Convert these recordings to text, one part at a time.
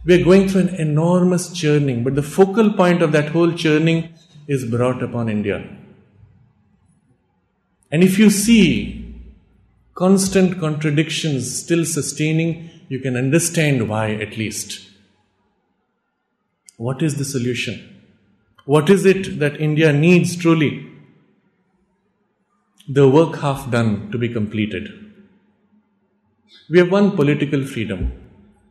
We are going through an enormous churning, but the focal point of that whole churning is brought upon India. And if you see constant contradictions still sustaining, you can understand why at least. What is the solution? What is it that India needs truly? The work half done to be completed. We have won political freedom.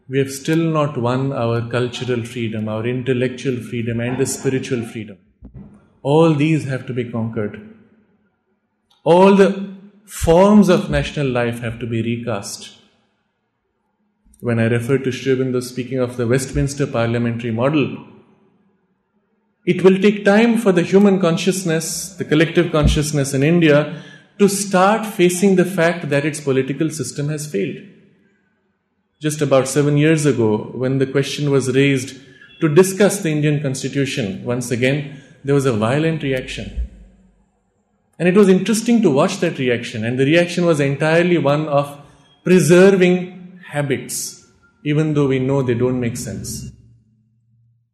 We have still not won our cultural freedom, our intellectual freedom and the spiritual freedom. All these have to be conquered. All the forms of national life have to be recast. When I refer to Sri Aurobindo speaking of the Westminster parliamentary model, it will take time for the human consciousness, the collective consciousness in India, to start facing the fact that its political system has failed. Just about 7 years ago, when the question was raised to discuss the Indian Constitution, once again, there was a violent reaction. And it was interesting to watch that reaction, and the reaction was entirely one of preserving habits, even though we know they don't make sense.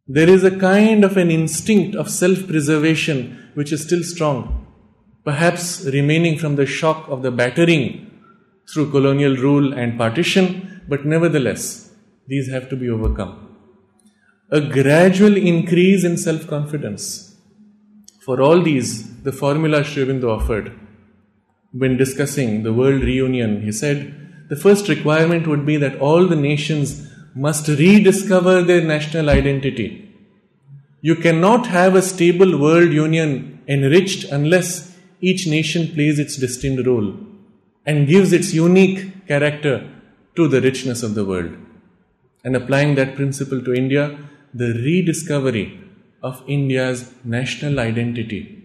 There is a kind of an instinct of self-preservation which is still strong, perhaps remaining from the shock of the battering through colonial rule and partition, but nevertheless, these have to be overcome. A gradual increase in self-confidence. For all these, the formula Sri Aurobindo offered when discussing the world reunion, he said, the first requirement would be that all the nations must rediscover their national identity. You cannot have a stable world union enriched unless each nation plays its distinct role and gives its unique character to the richness of the world. And applying that principle to India, the rediscovery of India's national identity